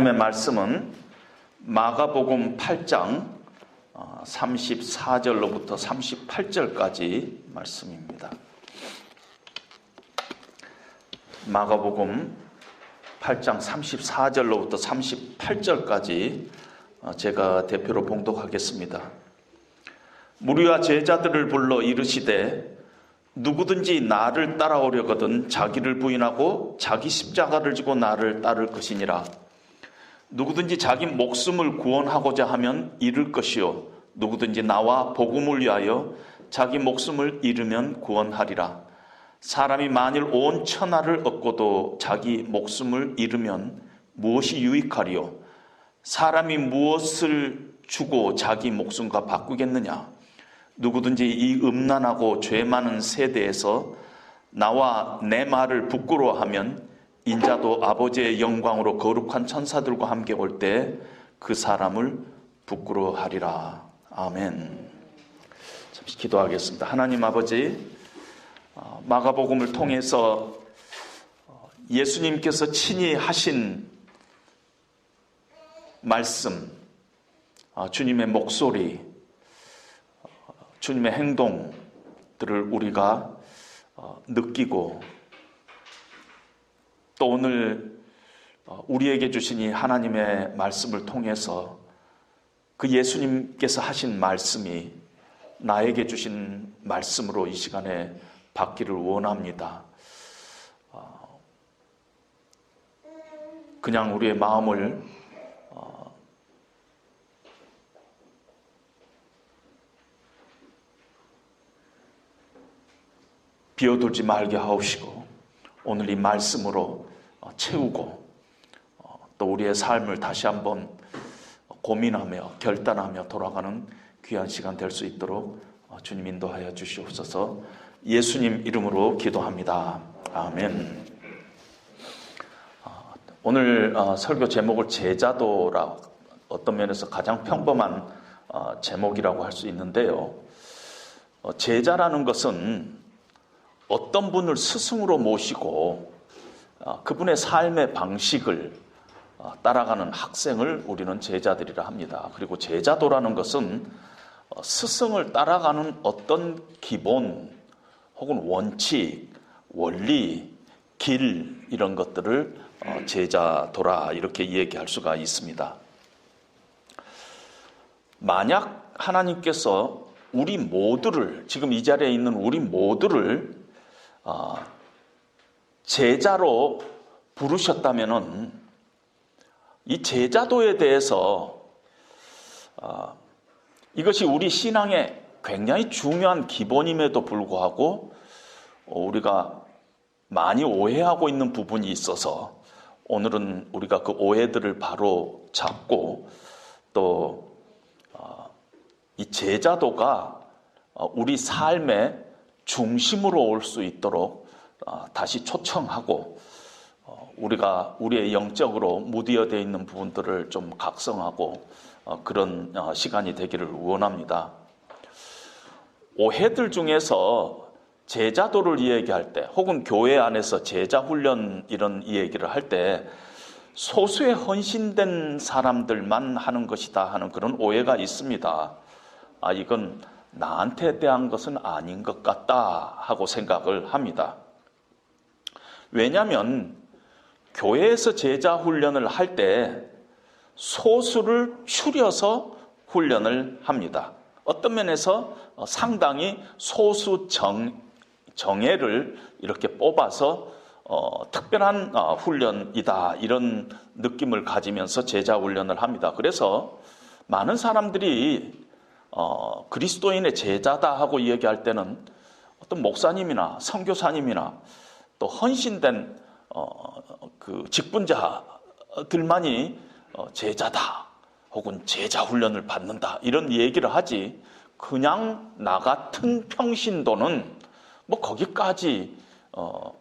하나님의 말씀은 마가복음 8장 34절로부터 38절까지 말씀입니다. 마가복음 8장 34절로부터 38절까지 제가 대표로 봉독하겠습니다. 무리와 제자들을 불러 이르시되 누구든지 나를 따라오려거든 자기를 부인하고 자기 십자가를 지고 나를 따를 것이니라. 누구든지 자기 목숨을 구원하고자 하면 잃을 것이요 누구든지 나와 복음을 위하여 자기 목숨을 잃으면 구원하리라. 사람이 만일 온 천하를 얻고도 자기 목숨을 잃으면 무엇이 유익하리요? 사람이 무엇을 주고 자기 목숨과 바꾸겠느냐? 누구든지 이 음란하고 죄 많은 세대에서 나와 내 말을 부끄러워하면 인자도 아버지의 영광으로 거룩한 천사들과 함께 올 때 그 사람을 부끄러워하리라. 아멘. 잠시 기도하겠습니다. 하나님 아버지, 마가복음을 통해서 예수님께서 친히 하신 말씀, 주님의 목소리, 주님의 행동들을 우리가 느끼고 또 오늘 우리에게 주신 이 하나님의 말씀을 통해서 그 예수님께서 하신 말씀이 나에게 주신 말씀으로 이 시간에 받기를 원합니다. 그냥 우리의 마음을 비워두지 말게 하옵시고 오늘 이 말씀으로 채우고 또 우리의 삶을 다시 한번 고민하며 결단하며 돌아가는 귀한 시간 될 수 있도록 주님 인도하여 주시옵소서. 예수님 이름으로 기도합니다. 아멘. 오늘 설교 제목을 제자도라, 어떤 면에서 가장 평범한 제목이라고 할 수 있는데요. 제자라는 것은 어떤 분을 스승으로 모시고 그분의 삶의 방식을 따라가는 학생을 우리는 제자들이라 합니다. 그리고 제자도라는 것은 스승을 따라가는 어떤 기본 혹은 원칙, 원리, 길 이런 것들을 제자도라 이렇게 얘기할 수가 있습니다. 만약 하나님께서 우리 모두를, 지금 이 자리에 있는 우리 모두를 제자로 부르셨다면은 이 제자도에 대해서 이것이 우리 신앙의 굉장히 중요한 기본임에도 불구하고 우리가 많이 오해하고 있는 부분이 있어서 오늘은 우리가 그 오해들을 바로 잡고 또 이 제자도가 우리 삶의 중심으로 올 수 있도록 다시 초청하고 우리가 우리의 영적으로 무디어되어 있는 부분들을 좀 각성하고 그런 시간이 되기를 원합니다. 오해들 중에서 제자도를 이야기할 때 혹은 교회 안에서 제자훈련 이런 이야기를 할 때 소수의 헌신된 사람들만 하는 것이다 하는 그런 오해가 있습니다. 이건 나한테 대한 것은 아닌 것 같다 하고 생각을 합니다. 왜냐하면 교회에서 제자 훈련을 할 때 소수를 추려서 훈련을 합니다. 어떤 면에서 상당히 소수 정예를 이렇게 뽑아서 특별한 훈련이다 이런 느낌을 가지면서 제자 훈련을 합니다. 그래서 많은 사람들이 그리스도인의 제자다 하고 이야기할 때는 어떤 목사님이나 선교사님이나 또 헌신된 그 직분자들만이 제자다 혹은 제자 훈련을 받는다 이런 얘기를 하지, 그냥 나 같은 평신도는 뭐 거기까지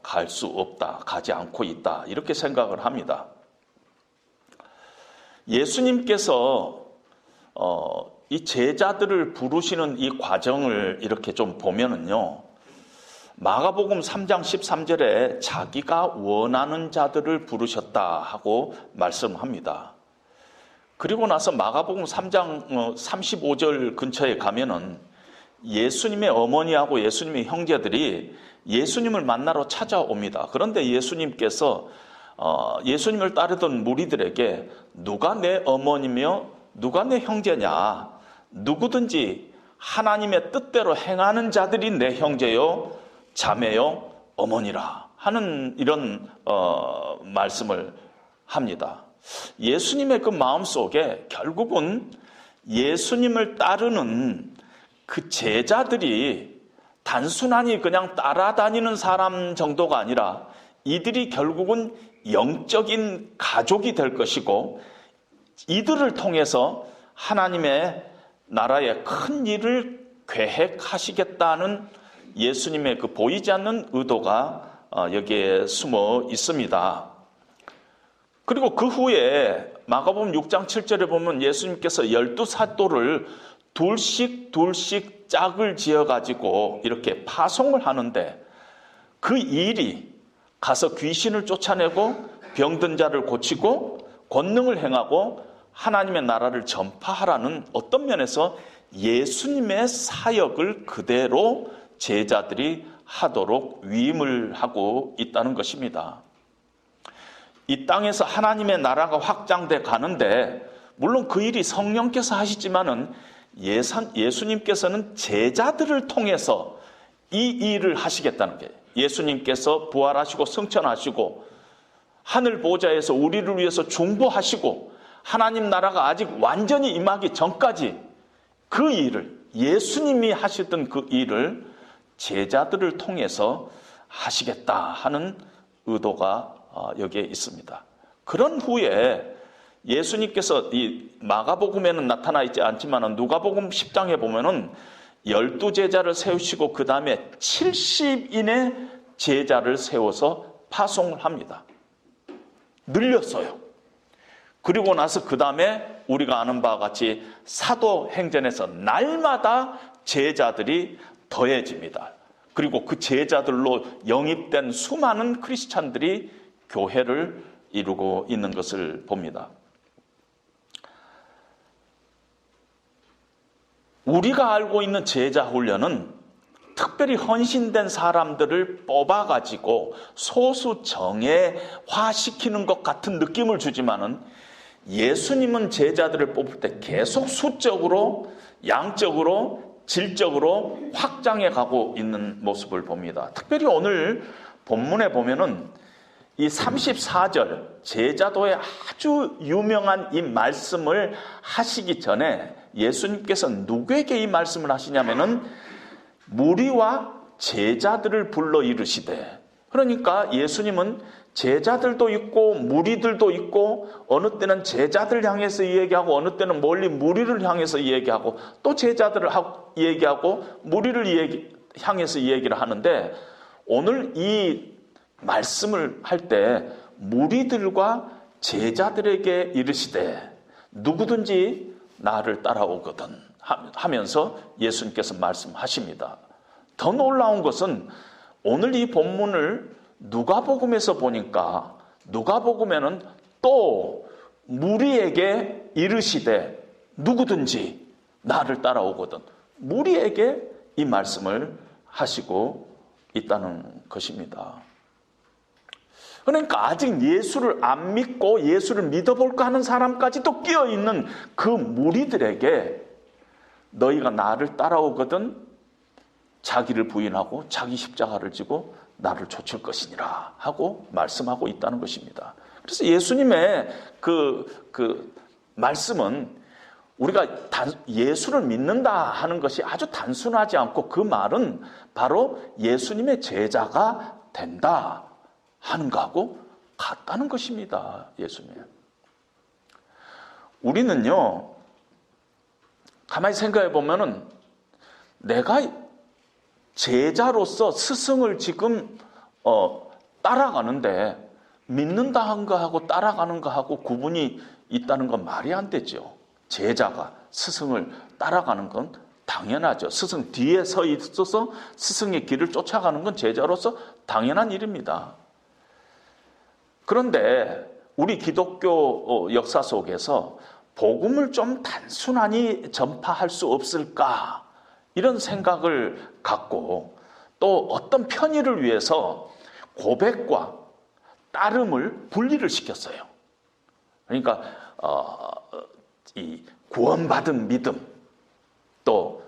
갈 수 없다, 가지 않고 있다 이렇게 생각을 합니다. 예수님께서 이 제자들을 부르시는 이 과정을 이렇게 좀 보면은요, 마가복음 3장 13절에 자기가 원하는 자들을 부르셨다 하고 말씀합니다. 그리고 나서 마가복음 3장 35절 근처에 가면은 예수님의 어머니하고 예수님의 형제들이 예수님을 만나러 찾아옵니다. 그런데 예수님께서 예수님을 따르던 무리들에게 누가 내 어머니며 누가 내 형제냐, 누구든지 하나님의 뜻대로 행하는 자들이 내 형제요 자매요 어머니라 하는 이런 말씀을 합니다. 예수님의 그 마음속에 결국은 예수님을 따르는 그 제자들이 단순하니 그냥 따라다니는 사람 정도가 아니라 이들이 결국은 영적인 가족이 될 것이고 이들을 통해서 하나님의 나라의 큰 일을 계획하시겠다는 예수님의 그 보이지 않는 의도가 여기에 숨어 있습니다. 그리고 그 후에 마가복음 6장 7절에 보면 예수님께서 12사도를 둘씩 짝을 지어가지고 이렇게 파송을 하는데 그 일이 가서 귀신을 쫓아내고 병든 자를 고치고 권능을 행하고 하나님의 나라를 전파하라는 어떤 면에서 예수님의 사역을 그대로 제자들이 하도록 위임을 하고 있다는 것입니다. 이 땅에서 하나님의 나라가 확장돼 가는데 물론 그 일이 성령께서 하시지만은 예수님께서는 제자들을 통해서 이 일을 하시겠다는 게 예수님께서 부활하시고 승천하시고 하늘 보좌에서 우리를 위해서 중보하시고 하나님 나라가 아직 완전히 임하기 전까지 그 일을 예수님이 하시던 그 일을 제자들을 통해서 하시겠다 하는 의도가 여기에 있습니다. 그런 후에 예수님께서 이 마가복음에는 나타나 있지 않지만 누가복음 10장에 보면은 12제자를 세우시고 그 다음에 70인의 제자를 세워서 파송을 합니다. 늘렸어요. 그리고 나서 그 다음에 우리가 아는 바와 같이 사도행전에서 날마다 제자들이 더해집니다. 그리고 그 제자들로 영입된 수많은 크리스찬들이 교회를 이루고 있는 것을 봅니다. 우리가 알고 있는 제자 훈련은 특별히 헌신된 사람들을 뽑아가지고 소수 정예화시키는 것 같은 느낌을 주지만은 예수님은 제자들을 뽑을 때 계속 수적으로, 양적으로, 질적으로 확장해 가고 있는 모습을 봅니다. 특별히 오늘 본문에 보면은 이 34절 제자도의 아주 유명한 이 말씀을 하시기 전에 예수님께서 누구에게 이 말씀을 하시냐면은 무리와 제자들을 불러 이르시되, 그러니까 예수님은 제자들도 있고 무리들도 있고 어느 때는 제자들 향해서 얘기하고 어느 때는 멀리 무리를 향해서 얘기하고 또 제자들을 얘기하고 무리를 향해서 얘기를 하는데 오늘 이 말씀을 할 때 무리들과 제자들에게 이르시되 누구든지 나를 따라오거든 하면서 예수님께서 말씀하십니다. 더 놀라운 것은 오늘 이 본문을 누가복음에서 보니까 누가복음에는 또 무리에게 이르시되 누구든지 나를 따라오거든 무리에게 이 말씀을 하시고 있다는 것입니다. 그러니까 아직 예수를 안 믿고 예수를 믿어볼까 하는 사람까지도 끼어있는 그 무리들에게 너희가 나를 따라오거든 자기를 부인하고 자기 십자가를 지고 나를 좇을 것이니라 하고 말씀하고 있다는 것입니다. 그래서 예수님의 그 말씀은 우리가 예수를 믿는다 하는 것이 아주 단순하지 않고 그 말은 바로 예수님의 제자가 된다 하는 거하고 같다는 것입니다. 예수님. 우리는요, 가만히 생각해 보면은 내가 제자로서 스승을 지금 따라가는데 믿는다 한 거하고 따라가는 거하고 구분이 있다는 건 말이 안 되죠. 제자가 스승을 따라가는 건 당연하죠. 스승 뒤에 서 있어서 스승의 길을 쫓아가는 건 제자로서 당연한 일입니다. 그런데 우리 기독교 역사 속에서 복음을 좀 단순하니 전파할 수 없을까? 이런 생각을 갖고 또 어떤 편의를 위해서 고백과 따름을 분리를 시켰어요. 그러니까 이 구원받은 믿음, 또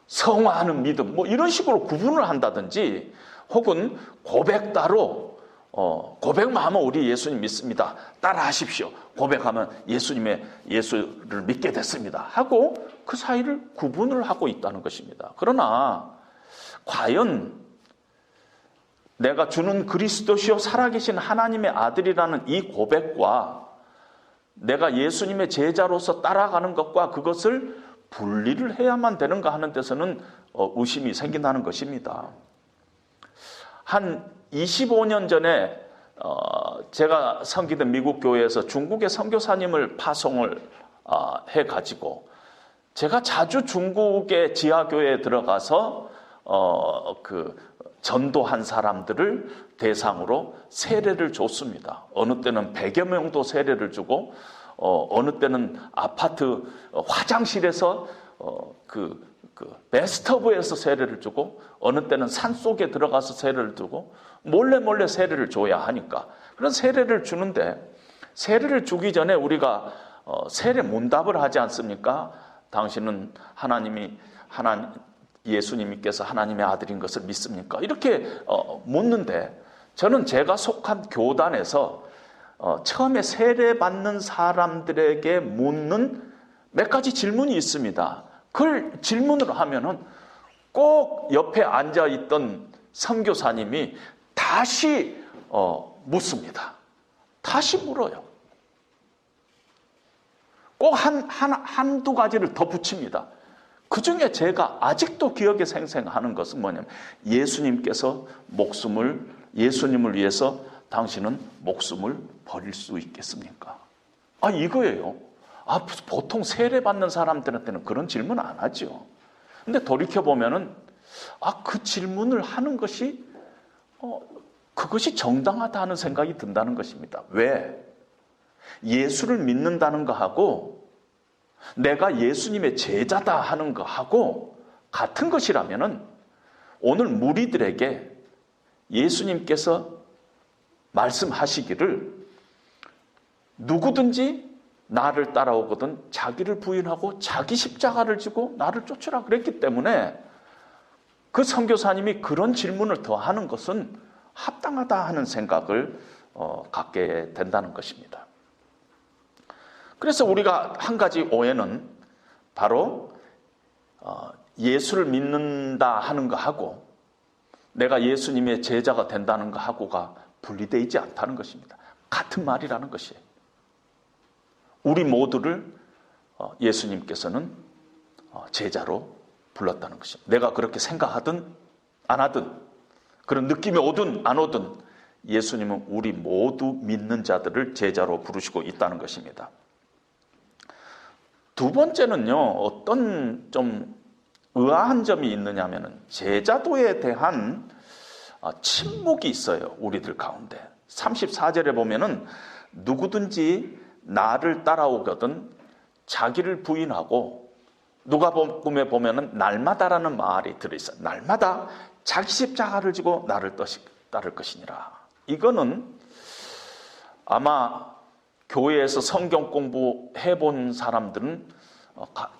성화하는 믿음, 뭐 이런 식으로 구분을 한다든지, 혹은 고백 따로 고백만 하면 우리 예수님 믿습니다, 따라하십시오, 고백하면 예수를 믿게 됐습니다 하고 그 사이를 구분을 하고 있다는 것입니다. 그러나 과연 내가 주는 그리스도시요 살아계신 하나님의 아들이라는 이 고백과 내가 예수님의 제자로서 따라가는 것과 그것을 분리를 해야만 되는가 하는 데서는 의심이 생긴다는 것입니다. 한 25년 전에 제가 섬기던 미국 교회에서 중국의 선교사님을 파송을 해가지고 제가 자주 중국의 지하교회에 들어가서 전도한 사람들을 대상으로 세례를 줬습니다. 어느 때는 100여 명도 세례를 주고 어느 때는 아파트 화장실에서 베스터브에서 세례를 주고 어느 때는 산속에 들어가서 세례를 주고 몰래 세례를 줘야 하니까 그런 세례를 주는데, 세례를 주기 전에 우리가 세례 문답을 하지 않습니까? 당신은 예수님께서 하나님의 아들인 것을 믿습니까? 이렇게 묻는데, 저는 제가 속한 교단에서 처음에 세례받는 사람들에게 묻는 몇 가지 질문이 있습니다. 그걸 질문으로 하면은 꼭 옆에 앉아있던 선교사님이 다시 묻습니다. 다시 물어요. 꼭 한두 가지를 더 붙입니다. 그 중에 제가 아직도 기억에 생생하는 것은 뭐냐면, 예수님께서 예수님을 위해서 당신은 목숨을 버릴 수 있겠습니까? 이거예요. 보통 세례받는 사람들한테는 그런 질문 안 하죠. 근데 돌이켜보면은, 그 질문을 하는 것이, 그것이 정당하다 하는 생각이 든다는 것입니다. 왜? 예수를 믿는다는 거하고, 내가 예수님의 제자다 하는 거하고 같은 것이라면은, 오늘 무리들에게 예수님께서 말씀하시기를 누구든지 나를 따라오거든 자기를 부인하고 자기 십자가를 지고 나를 쫓으라 그랬기 때문에 그 선교사님이 그런 질문을 더 하는 것은 합당하다 하는 생각을 갖게 된다는 것입니다. 그래서 우리가 한 가지 오해는 바로 예수를 믿는다 하는 거하고 내가 예수님의 제자가 된다는 거하고가 분리되어 있지 않다는 것입니다. 같은 말이라는 것이에요. 우리 모두를 예수님께서는 제자로 불렀다는 것입니다. 내가 그렇게 생각하든 안 하든, 그런 느낌이 오든 안 오든 예수님은 우리 모두 믿는 자들을 제자로 부르시고 있다는 것입니다. 두 번째는요, 어떤 좀 의아한 점이 있느냐면은 제자도에 대한 침묵이 있어요. 우리들 가운데. 34절에 보면은 누구든지 나를 따라오거든 자기를 부인하고, 누가복음에 보면은 날마다라는 말이 들어있어요. 날마다 자기 십자가를 지고 나를 따를 것이니라. 이거는 아마 교회에서 성경 공부해 본 사람들은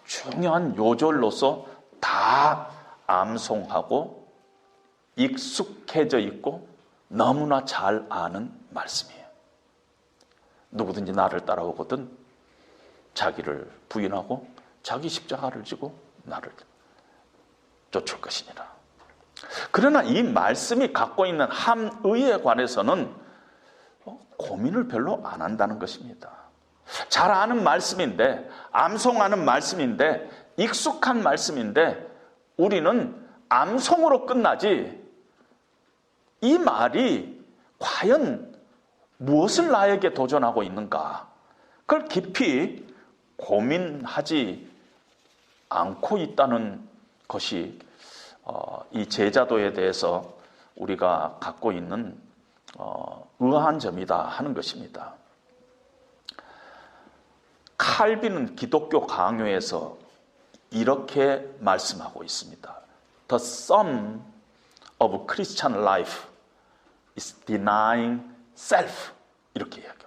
중요한 요절로서 다 암송하고 익숙해져 있고 너무나 잘 아는 말씀이에요. 누구든지 나를 따라오거든 자기를 부인하고 자기 십자가를 지고 나를 쫓을 것이니라. 그러나 이 말씀이 갖고 있는 함의에 관해서는 고민을 별로 안 한다는 것입니다. 잘 아는 말씀인데, 암송하는 말씀인데, 익숙한 말씀인데 우리는 암송으로 끝나지 이 말이 과연 무엇을 나에게 도전하고 있는가, 그걸 깊이 고민하지 않고 있다는 것이 이 제자도에 대해서 우리가 갖고 있는 의아한 점이다 하는 것입니다. 칼빈은 기독교 강요에서 이렇게 말씀하고 있습니다. The sum of Christian life is denying self. 이렇게 이야기합니다.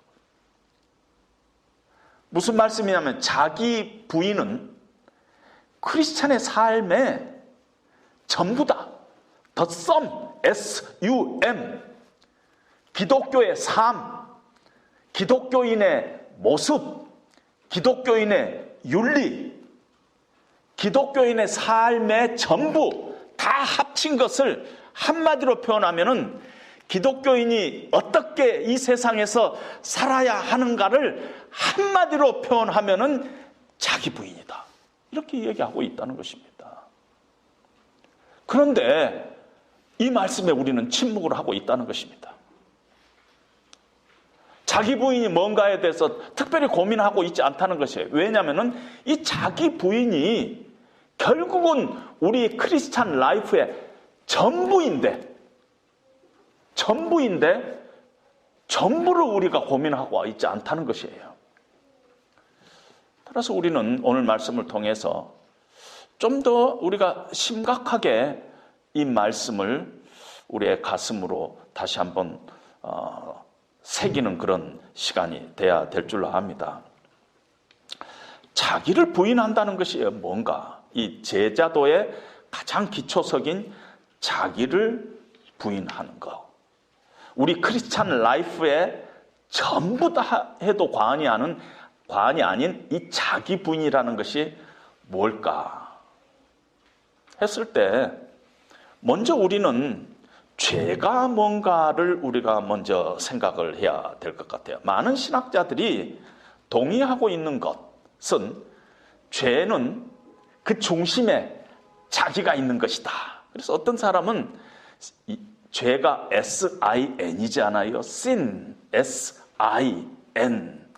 무슨 말씀이냐면 자기 부인은 크리스찬의 삶의 전부다. The sum, S-U-M. 기독교의 삶, 기독교인의 모습, 기독교인의 윤리, 기독교인의 삶의 전부 다 합친 것을 한마디로 표현하면은 기독교인이 어떻게 이 세상에서 살아야 하는가를 한마디로 표현하면은 자기 부인이다. 이렇게 얘기하고 있다는 것입니다. 그런데 이 말씀에 우리는 침묵을 하고 있다는 것입니다. 자기 부인이 뭔가에 대해서 특별히 고민하고 있지 않다는 것이에요. 왜냐하면 이 자기 부인이 결국은 우리 크리스찬 라이프의 전부인데 전부를 우리가 고민하고 있지 않다는 것이에요. 따라서 우리는 오늘 말씀을 통해서 좀 더 우리가 심각하게 이 말씀을 우리의 가슴으로 다시 한번 새기는 그런 시간이 돼야 될 줄로 압니다. 자기를 부인한다는 것이 뭔가? 이 제자도의 가장 기초석인 자기를 부인하는 것. 우리 크리스찬 라이프의 전부 다 해도 과언이 아닌 이 자기 부인이라는 것이 뭘까? 했을 때 먼저 우리는 죄가 뭔가를 우리가 먼저 생각을 해야 될 것 같아요. 많은 신학자들이 동의하고 있는 것은 죄는 그 중심에 자기가 있는 것이다. 그래서 어떤 사람은 죄가 S-I-N이잖아요. sin, S-I-N.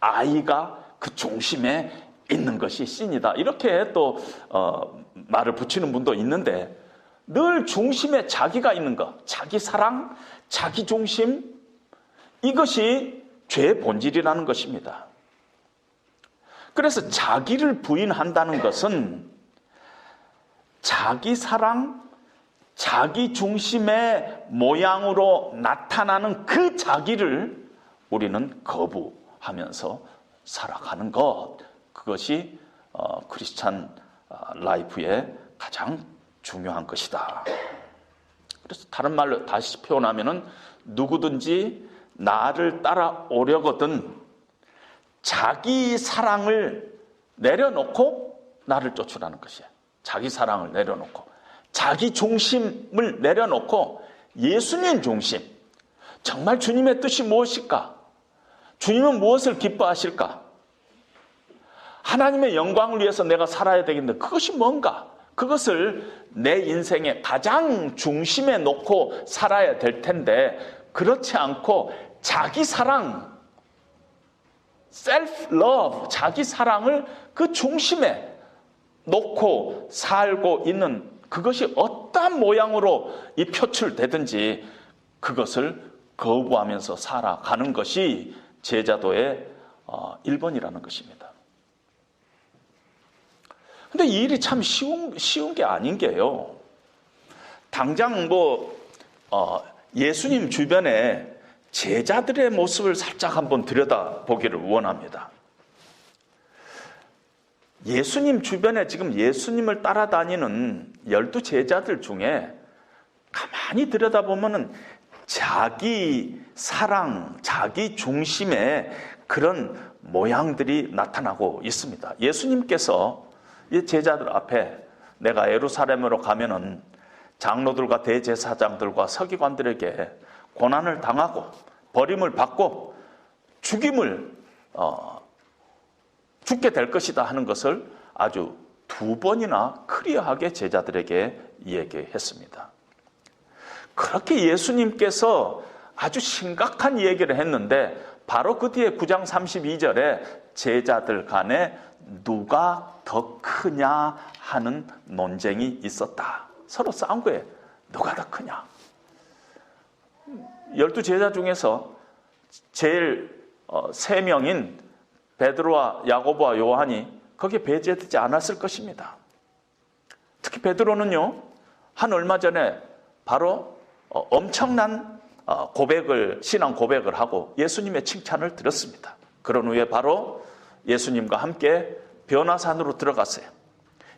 I가 그 중심에 있는 것이 sin이다. 이렇게 또 말을 붙이는 분도 있는데 늘 중심에 자기가 있는 것, 자기 사랑, 자기 중심, 이것이 죄의 본질이라는 것입니다. 그래서 자기를 부인한다는 것은 자기 사랑, 자기 중심의 모양으로 나타나는 그 자기를 우리는 거부하면서 살아가는 것, 그것이 크리스찬 라이프의 가장 중요한 것이다. 그래서 다른 말로 다시 표현하면은 누구든지 나를 따라오려거든 자기 사랑을 내려놓고 나를 쫓으라는 것이야. 자기 사랑을 내려놓고 자기 중심을 내려놓고 예수님 중심. 정말 주님의 뜻이 무엇일까? 주님은 무엇을 기뻐하실까? 하나님의 영광을 위해서 내가 살아야 되겠는데 그것이 뭔가? 그것을 내 인생의 가장 중심에 놓고 살아야 될 텐데 그렇지 않고 자기 사랑, self-love, 자기 사랑을 그 중심에 놓고 살고 있는 그것이 어떠한 모양으로 이 표출되든지 그것을 거부하면서 살아가는 것이 제자도의 1번이라는 것입니다. 근데 이 일이 참 쉬운 게 아닌 게요. 당장 예수님 주변에 제자들의 모습을 살짝 한번 들여다보기를 원합니다. 예수님 주변에 지금 예수님을 따라다니는 12제자들 중에 가만히 들여다보면은 자기 사랑, 자기 중심의 그런 모양들이 나타나고 있습니다. 예수님께서 이 제자들 앞에 내가 예루살렘으로 가면은 장로들과 대제사장들과 서기관들에게 고난을 당하고 버림을 받고 죽게 될 것이다 하는 것을 아주 2번이나 클리어하게 제자들에게 얘기했습니다. 그렇게 예수님께서 아주 심각한 얘기를 했는데 바로 그 뒤에 9장 32절에 제자들 간에 누가 더 크냐 하는 논쟁이 있었다. 서로 싸운 거예요. 누가 더 크냐. 12제자 중에서 제일 3명인 베드로와 야고보와 요한이 거기에 배제되지 않았을 것입니다. 특히 베드로는요, 한 얼마 전에 바로 엄청난 신앙 고백을 하고 예수님의 칭찬을 들었습니다. 그런 후에 바로 예수님과 함께 변화산으로 들어갔어요.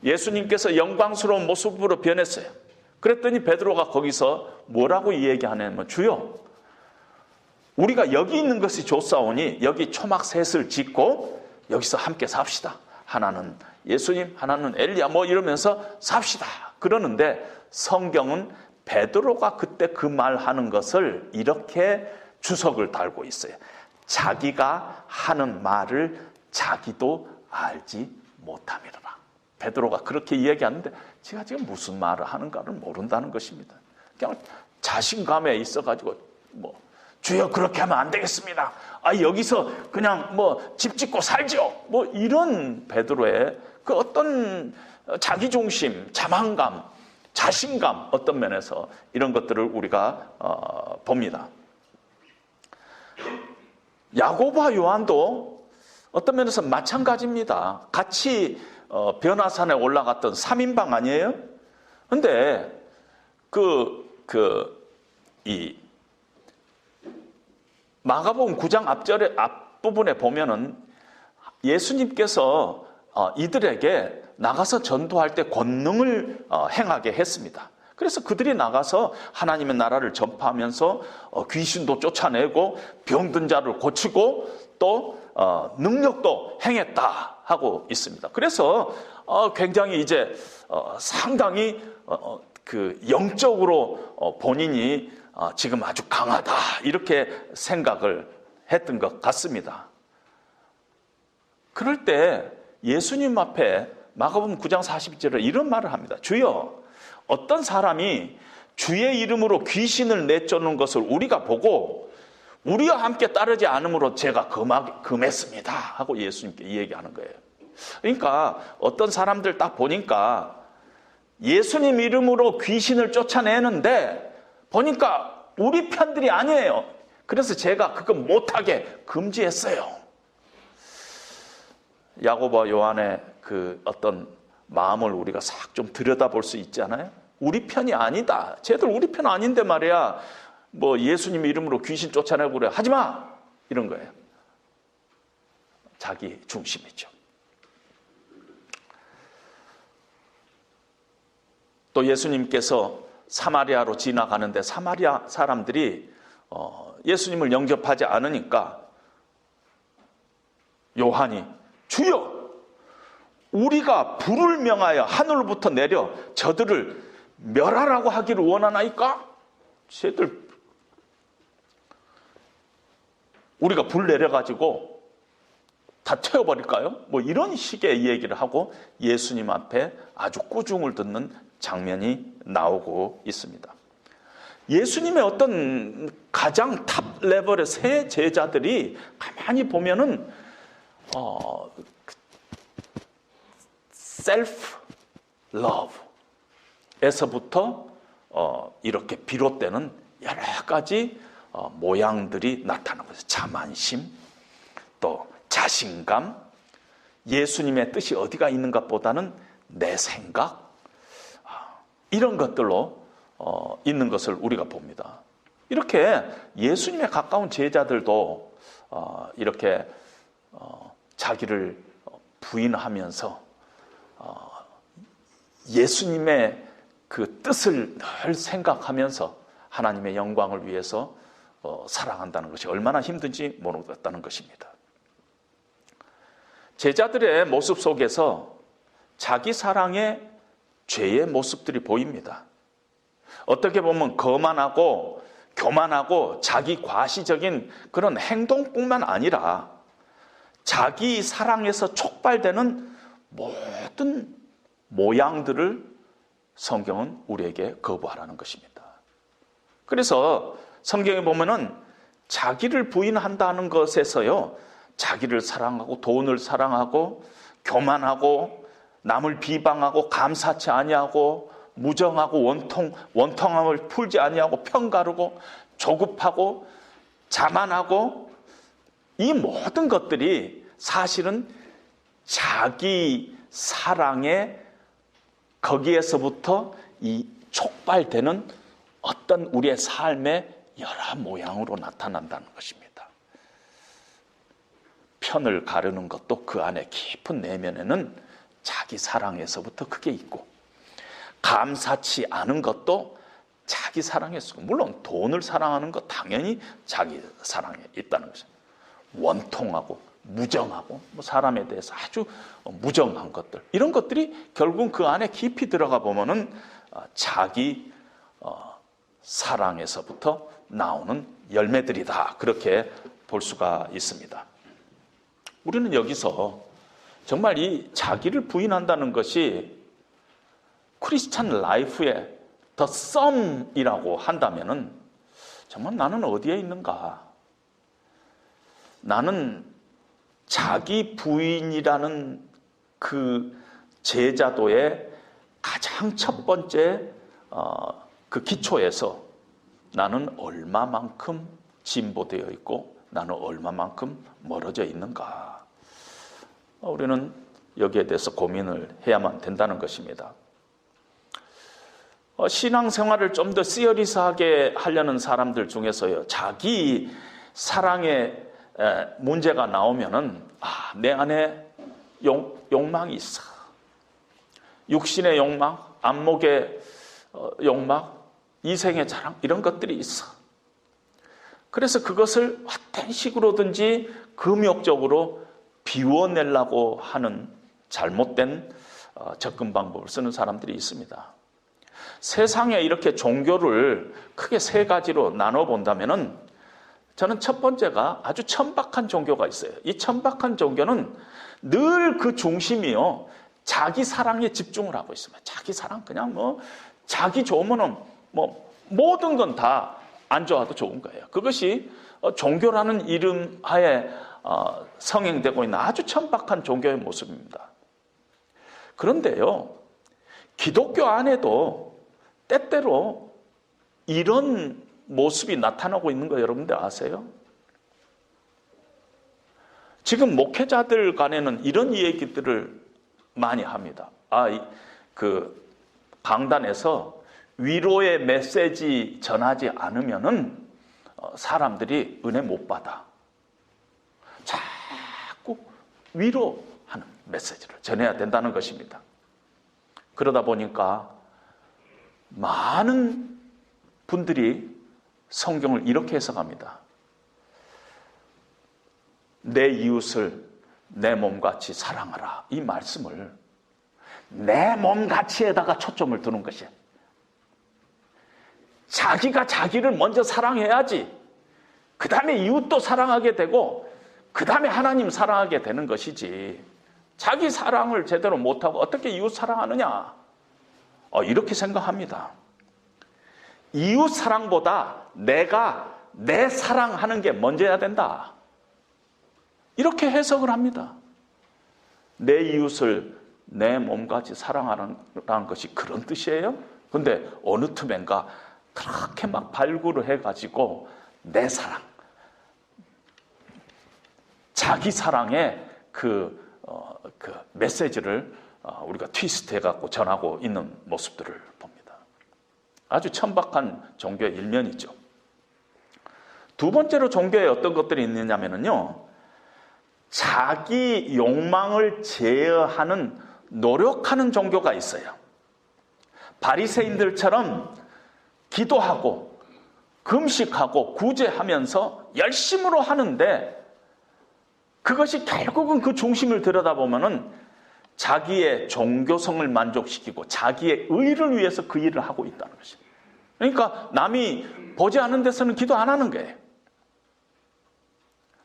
예수님께서 영광스러운 모습으로 변했어요. 그랬더니 베드로가 거기서 뭐라고 얘기하냐면, 주여, 우리가 여기 있는 것이 좋사오니 여기 초막 셋을 짓고 여기서 함께 삽시다. 하나는 예수님, 하나는 엘리야 뭐 이러면서 삽시다. 그러는데 성경은 베드로가 그때 그 말하는 것을 이렇게 주석을 달고 있어요. 자기가 하는 말을 자기도 알지 못함이라. 베드로가 그렇게 이야기하는데 제가 지금 무슨 말을 하는가를 모른다는 것입니다. 그냥 자신감에 있어가지고 주여 그렇게 하면 안 되겠습니다. 여기서 그냥 집 짓고 살죠. 이런 베드로의 그 어떤 자기중심, 자만감, 자신감, 어떤 면에서 이런 것들을 우리가 봅니다. 야고보와 요한도 어떤 면에서 마찬가지입니다. 같이 변화산에 올라갔던 3인방 아니에요? 근데 이 마가복음 9장 앞부분에 보면은 예수님께서 이들에게 나가서 전도할 때 권능을 행하게 했습니다. 그래서 그들이 나가서 하나님의 나라를 전파하면서 귀신도 쫓아내고 병든 자를 고치고 또 능력도 행했다 하고 있습니다. 그래서 굉장히 이제 상당히 그 영적으로 본인이 지금 아주 강하다 이렇게 생각을 했던 것 같습니다. 그럴 때 예수님 앞에 마가복음 9장 42절에 이런 말을 합니다. 주여, 어떤 사람이 주의 이름으로 귀신을 내쫓는 것을 우리가 보고 우리와 함께 따르지 않으므로 제가 금했습니다 하고 예수님께 얘기하는 거예요. 그러니까 어떤 사람들 딱 보니까 예수님 이름으로 귀신을 쫓아내는데 보니까 우리 편들이 아니에요. 그래서 제가 그거 못하게 금지했어요. 야고보와 요한의 그 어떤 마음을 우리가 싹 좀 들여다볼 수 있잖아요. 우리 편이 아니다. 쟤들 우리 편 아닌데 말이야. 예수님 이름으로 귀신 쫓아내고 그래. 하지 마! 이런 거예요. 자기 중심이죠. 또 예수님께서 사마리아로 지나가는데 사마리아 사람들이 예수님을 영접하지 않으니까 요한이 주여, 우리가 불을 명하여 하늘로부터 내려 저들을 멸하라고 하기를 원하나이까? 쟤들 우리가 불 내려가지고 다 태워버릴까요? 이런 식의 얘기를 하고 예수님 앞에 아주 꾸중을 듣는 장면이 나오고 있습니다. 예수님의 어떤 가장 탑 레벨의 세 제자들이 가만히 보면은 셀프 러브에서부터 이렇게 비롯되는 여러 가지 모양들이 나타나는 거죠. 자만심, 또 자신감, 예수님의 뜻이 어디가 있는가 보다는 내 생각, 이런 것들로 있는 것을 우리가 봅니다. 이렇게 예수님에 가까운 제자들도 이렇게 자기를 부인하면서 예수님의 그 뜻을 늘 생각하면서 하나님의 영광을 위해서 사랑한다는 것이 얼마나 힘든지 모르겠다는 것입니다. 제자들의 모습 속에서 자기 사랑의 죄의 모습들이 보입니다. 어떻게 보면 거만하고 교만하고 자기 과시적인 그런 행동뿐만 아니라 자기 사랑에서 촉발되는 모든 모양들을 성경은 우리에게 거부하라는 것입니다. 그래서 성경에 보면은 자기를 부인한다는 것에서요, 자기를 사랑하고 돈을 사랑하고 교만하고 남을 비방하고 감사치 아니하고 무정하고 원통함을 풀지 아니하고 편가르고 조급하고 자만하고, 이 모든 것들이 사실은 자기 사랑의 거기에서부터 이 촉발되는 어떤 우리의 삶의 여러 모양으로 나타난다는 것입니다. 편을 가르는 것도 그 안에 깊은 내면에는 자기 사랑에서부터 그게 있고, 감사치 않은 것도 자기 사랑에서, 물론 돈을 사랑하는 것 당연히 자기 사랑에 있다는 것입니다. 원통하고 무정하고 사람에 대해서 아주 무정한 것들, 이런 것들이 결국은 그 안에 깊이 들어가 보면은 자기 사랑에서부터 나오는 열매들이다, 그렇게 볼 수가 있습니다. 우리는 여기서 정말 이 자기를 부인한다는 것이 크리스찬 라이프의 더 썸이라고 한다면은 정말 나는 어디에 있는가? 나는 자기 부인이라는 그 제자도의 가장 첫 번째 그 기초에서 나는 얼마만큼 진보되어 있고 나는 얼마만큼 멀어져 있는가? 우리는 여기에 대해서 고민을 해야만 된다는 것입니다. 신앙생활을 좀 더 시리어스하게 하려는 사람들 중에서요, 자기 사랑에 문제가 나오면은 내 안에 욕망이 있어. 육신의 욕망, 안목의 욕망, 이생의 자랑, 이런 것들이 있어. 그래서 그것을 어떤 식으로든지 금욕적으로 비워내려고 하는 잘못된 접근 방법을 쓰는 사람들이 있습니다. 세상에 이렇게 종교를 크게 세 가지로 나눠본다면은 저는 첫 번째가 아주 천박한 종교가 있어요. 이 천박한 종교는 늘 그 중심이요, 자기 사랑에 집중을 하고 있습니다. 자기 사랑, 그냥 자기 좋으면은 모든 건 다 안 좋아도 좋은 거예요. 그것이 종교라는 이름 하에 성행되고 있는 아주 천박한 종교의 모습입니다. 그런데요, 기독교 안에도 때때로 이런 모습이 나타나고 있는 거 여러분들 아세요? 지금 목회자들 간에는 이런 얘기들을 많이 합니다. 그 강단에서 위로의 메시지 전하지 않으면은 사람들이 은혜 못 받아. 자꾸 위로하는 메시지를 전해야 된다는 것입니다. 그러다 보니까 많은 분들이 성경을 이렇게 해석합니다. 내 이웃을 내 몸같이 사랑하라. 이 말씀을 내 몸같이에다가 초점을 두는 것이에요. 자기가 자기를 먼저 사랑해야지, 그 다음에 이웃도 사랑하게 되고 그 다음에 하나님 사랑하게 되는 것이지, 자기 사랑을 제대로 못하고 어떻게 이웃 사랑하느냐, 이렇게 생각합니다. 이웃 사랑보다 내가 내 사랑하는 게 먼저야 된다, 이렇게 해석을 합니다. 내 이웃을 내 몸같이 사랑하라는 것이 그런 뜻이에요? 근데 어느 틈엔가 그렇게 막 발굴을 해가지고 내 사랑, 자기 사랑의 그 메시지를 우리가 트위스트 해갖고 전하고 있는 모습들을 봅니다. 아주 천박한 종교의 일면이죠. 두 번째로 종교에 어떤 것들이 있느냐면요, 자기 욕망을 제어하는, 노력하는 종교가 있어요. 바리새인들처럼 기도하고 금식하고 구제하면서 열심으로 하는데, 그것이 결국은 그 중심을 들여다보면은 자기의 종교성을 만족시키고 자기의 의를 위해서 그 일을 하고 있다는 것입니다. 그러니까 남이 보지 않는 데서는 기도 안 하는 거예요.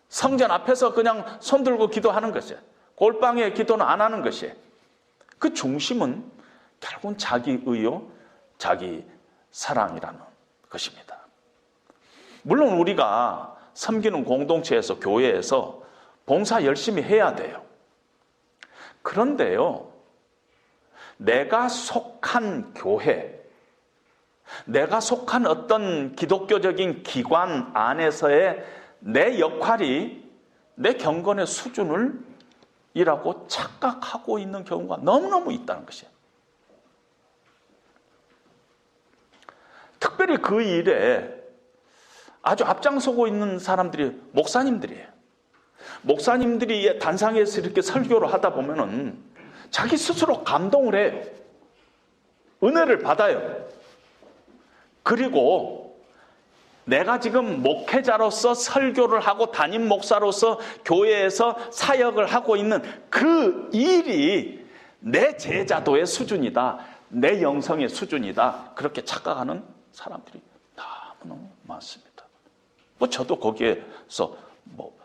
성전 앞에서 그냥 손 들고 기도하는 것이에요. 골방에 기도는 안 하는 것이에요. 그 중심은 결국은 자기 의요, 자기 사랑이라는 것입니다. 물론 우리가 섬기는 공동체에서, 교회에서 봉사 열심히 해야 돼요. 그런데요, 내가 속한 교회, 내가 속한 어떤 기독교적인 기관 안에서의 내 역할이 내 경건의 수준을 이라고 착각하고 있는 경우가 너무너무 있다는 것이에요. 특별히 그 일에 아주 앞장서고 있는 사람들이 목사님들이에요. 목사님들이 단상에서 이렇게 설교를 하다 보면은 자기 스스로 감동을 해요. 은혜를 받아요. 그리고 내가 지금 목회자로서 설교를 하고 담임 목사로서 교회에서 사역을 하고 있는 그 일이 내 제자도의 수준이다, 내 영성의 수준이다, 그렇게 착각하는 사람들이 너무너무 많습니다. 뭐 저도 거기에서 뭐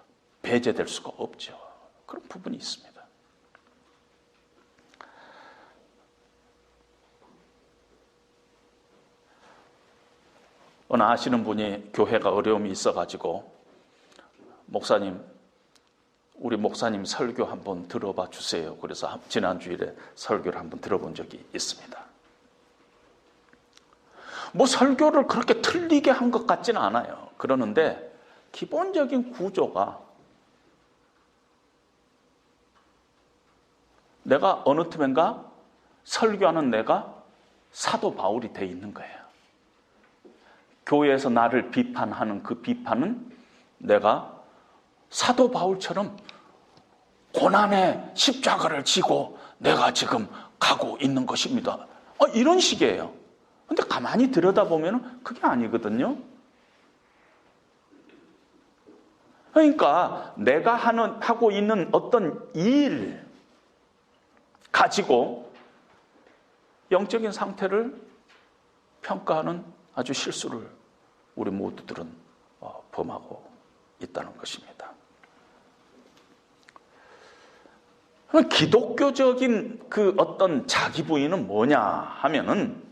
배제될 수가 없죠. 그런 부분이 있습니다. 어느 아시는 분이 교회가 어려움이 있어가지고, 목사님, 우리 목사님 설교 한번 들어봐 주세요. 그래서 지난주일에 설교를 한번 들어본 적이 있습니다. 뭐 설교를 그렇게 틀리게 한 것 같지는 않아요. 그러는데 기본적인 구조가, 내가 어느 틈엔가 설교하는 내가 사도 바울이 돼 있는 거예요. 교회에서 나를 비판하는 그 비판은 내가 사도 바울처럼 고난의 십자가를 지고 내가 지금 가고 있는 것입니다. 이런 식이에요. 근데 가만히 들여다보면 그게 아니거든요. 그러니까 내가 하고 있는 어떤 일 가지고 영적인 상태를 평가하는 아주 실수를 우리 모두들은 범하고 있다는 것입니다. 기독교적인 그 어떤 자기 부인은 뭐냐 하면은,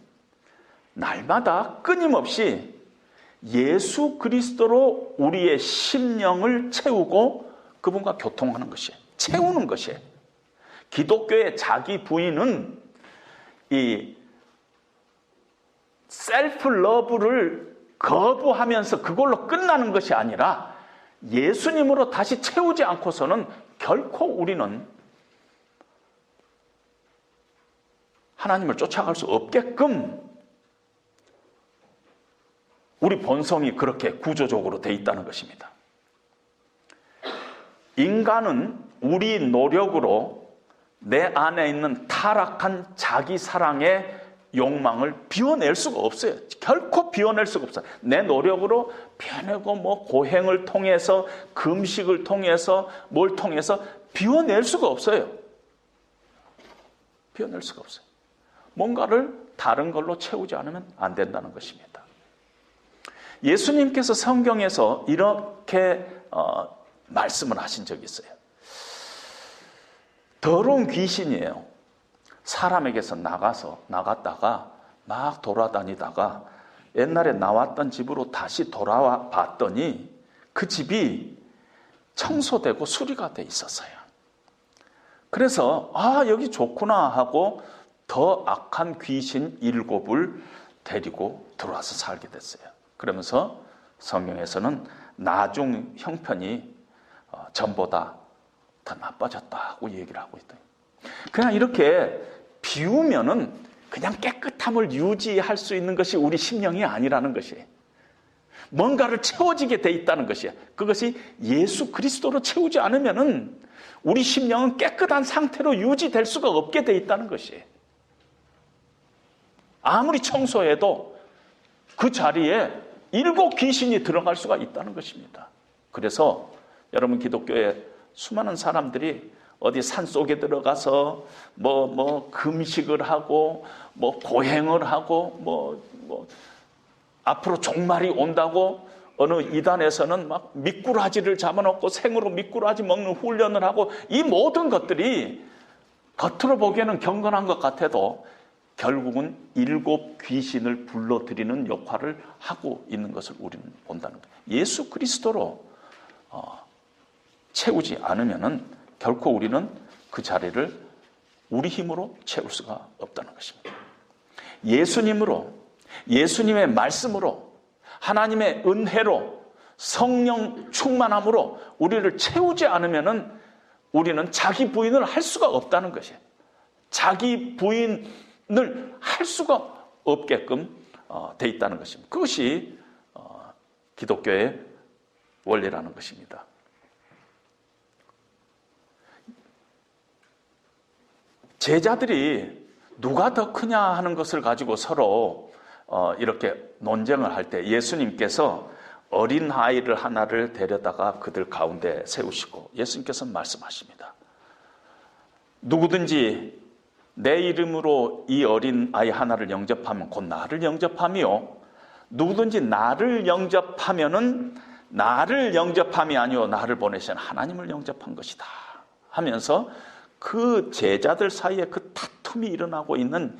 날마다 끊임없이 예수 그리스도로 우리의 심령을 채우고 그분과 교통하는 것이에요. 채우는 것이에요. 기독교의 자기 부인은 이 셀프 러브를 거부하면서 그걸로 끝나는 것이 아니라 예수님으로 다시 채우지 않고서는 결코 우리는 하나님을 쫓아갈 수 없게끔 우리 본성이 그렇게 구조적으로 돼 있다는 것입니다. 인간은 우리 노력으로 내 안에 있는 타락한 자기 사랑의 욕망을 비워낼 수가 없어요. 결코 비워낼 수가 없어요. 내 노력으로 비워내고 뭐 고행을 통해서, 금식을 통해서, 뭘 통해서 비워낼 수가 없어요. 비워낼 수가 없어요. 뭔가를 다른 걸로 채우지 않으면 안 된다는 것입니다. 예수님께서 성경에서 이렇게 말씀을 하신 적이 있어요. 더러운 귀신이에요. 사람에게서 나갔다가 막 돌아다니다가 옛날에 나왔던 집으로 다시 돌아와 봤더니 그 집이 청소되고 수리가 돼 있었어요. 그래서 여기 좋구나 하고 더 악한 귀신 7을 데리고 들어와서 살게 됐어요. 그러면서 성경에서는 나중 형편이 전보다 더 나빠졌다고 얘기를 하고 있대요. 그냥 이렇게 비우면은 그냥 깨끗함을 유지할 수 있는 것이 우리 심령이 아니라는 것이에요. 뭔가를 채워지게 돼 있다는 것이에요. 그것이 예수 그리스도로 채우지 않으면은 우리 심령은 깨끗한 상태로 유지될 수가 없게 돼 있다는 것이에요. 아무리 청소해도 그 자리에 7 귀신이 들어갈 수가 있다는 것입니다. 그래서 여러분, 기독교에 수많은 사람들이 어디 산속에 들어가서 금식을 하고 고행을 하고 앞으로 종말이 온다고 어느 이단에서는 막 미꾸라지를 잡아놓고 생으로 미꾸라지 먹는 훈련을 하고, 이 모든 것들이 겉으로 보기에는 경건한 것 같아도 결국은 7 귀신을 불러들이는 역할을 하고 있는 것을 우리는 본다는 거예요. 예수 그리스도로 채우지 않으면은 결코 우리는 그 자리를 우리 힘으로 채울 수가 없다는 것입니다. 예수님으로, 예수님의 말씀으로, 하나님의 은혜로, 성령 충만함으로 우리를 채우지 않으면은 우리는 자기 부인을 할 수가 없다는 것이에요. 자기 부인을 할 수가 없게끔 돼 있다는 것입니다. 그것이 기독교의 원리라는 것입니다. 제자들이 누가 더 크냐 하는 것을 가지고 서로 이렇게 논쟁을 할 때 예수님께서 어린 아이를 하나를 데려다가 그들 가운데 세우시고 예수님께서는 말씀하십니다. 누구든지 내 이름으로 이 어린 아이 하나를 영접하면 곧 나를 영접하며 누구든지 나를 영접하면은 나를 영접함이 아니오 나를 보내신 하나님을 영접한 것이다 하면서 그 제자들 사이에 그 다툼이 일어나고 있는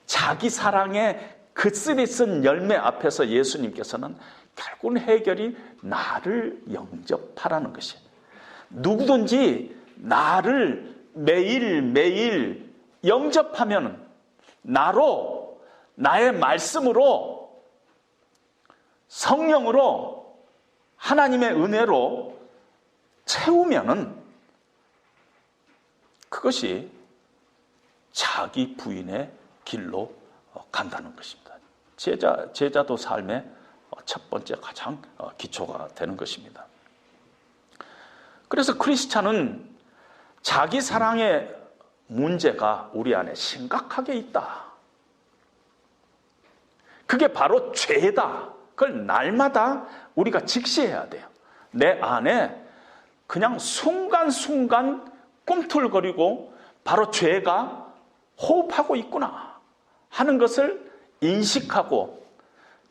자기 사랑의 그 쓰리 쓴 열매 앞에서 예수님께서는 결국은 해결이 나를 영접하라는 것이에요. 누구든지 나를 매일매일 영접하면 나로 나의 말씀으로 성령으로 하나님의 은혜로 채우면은 그것이 자기 부인의 길로 간다는 것입니다. 제자도 삶의 첫 번째 가장 기초가 되는 것입니다. 그래서 크리스찬은 자기 사랑의 문제가 우리 안에 심각하게 있다. 그게 바로 죄다. 그걸 날마다 우리가 직시해야 돼요. 내 안에 그냥 순간순간 꿈틀거리고 바로 죄가 호흡하고 있구나 하는 것을 인식하고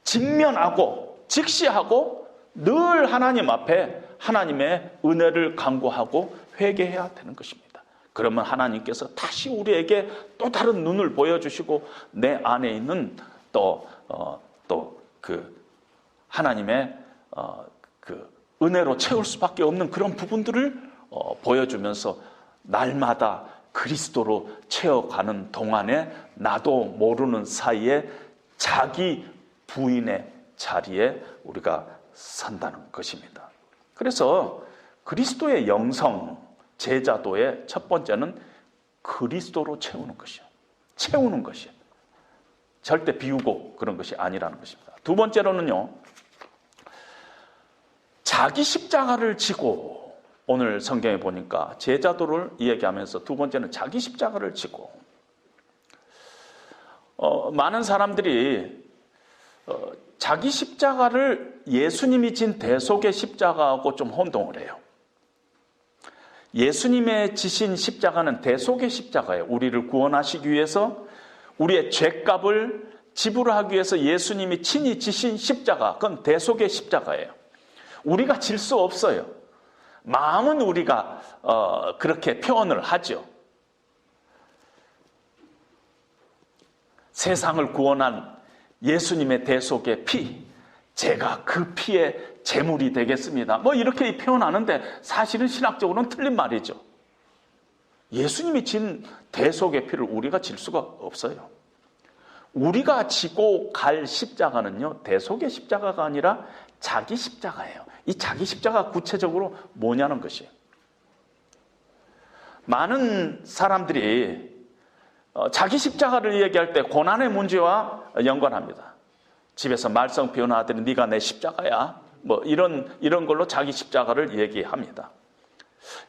직면하고 직시하고 늘 하나님 앞에 하나님의 은혜를 간구하고 회개해야 되는 것입니다. 그러면 하나님께서 다시 우리에게 또 다른 눈을 보여주시고 내 안에 있는 또 그 하나님의 그 은혜로 채울 수밖에 없는 그런 부분들을 보여주면서 날마다 그리스도로 채워가는 동안에 나도 모르는 사이에 자기 부인의 자리에 우리가 선다는 것입니다. 그래서 그리스도의 영성, 제자도의 첫 번째는 그리스도로 채우는 것이에요. 채우는 것이에요. 절대 비우고 그런 것이 아니라는 것입니다. 두 번째로는요, 자기 십자가를 지고, 오늘 성경에 보니까 제자도를 이야기하면서 두 번째는 자기 십자가를 지고, 많은 사람들이 자기 십자가를 예수님이 진 대속의 십자가하고 좀 혼동을 해요. 예수님의 지신 십자가는 대속의 십자가예요. 우리를 구원하시기 위해서 우리의 죄값을 지불하기 위해서 예수님이 친히 지신 십자가, 그건 대속의 십자가예요. 우리가 질 수 없어요. 마음은 우리가 그렇게 표현을 하죠. 세상을 구원한 예수님의 대속의 피, 제가 그 피의 제물이 되겠습니다. 뭐 이렇게 표현하는데 사실은 신학적으로는 틀린 말이죠. 예수님이 진 대속의 피를 우리가 질 수가 없어요. 우리가 지고 갈 십자가는요, 대속의 십자가가 아니라 자기 십자가예요. 이 자기 십자가 구체적으로 뭐냐는 것이에요. 많은 사람들이 자기 십자가를 얘기할 때 고난의 문제와 연관합니다. 집에서 말썽 피우는 아들이 네가 내 십자가야. 뭐 이런 걸로 자기 십자가를 얘기합니다.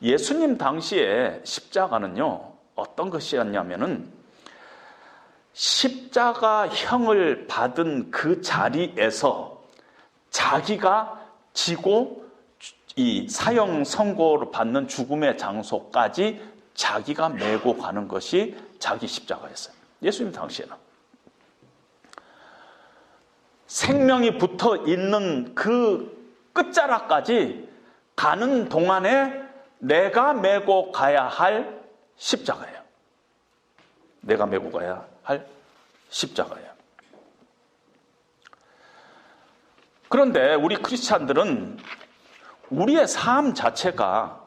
예수님 당시에 십자가는요, 어떤 것이었냐면은 십자가형을 받은 그 자리에서 자기가 지고 이 사형 선고를 받는 죽음의 장소까지 자기가 메고 가는 것이 자기 십자가였어요. 예수님 당시에는. 생명이 붙어 있는 그 끝자락까지 가는 동안에 내가 메고 가야 할 십자가예요. 내가 메고 가야 할 십자가예요. 그런데 우리 크리스찬들은 우리의 삶 자체가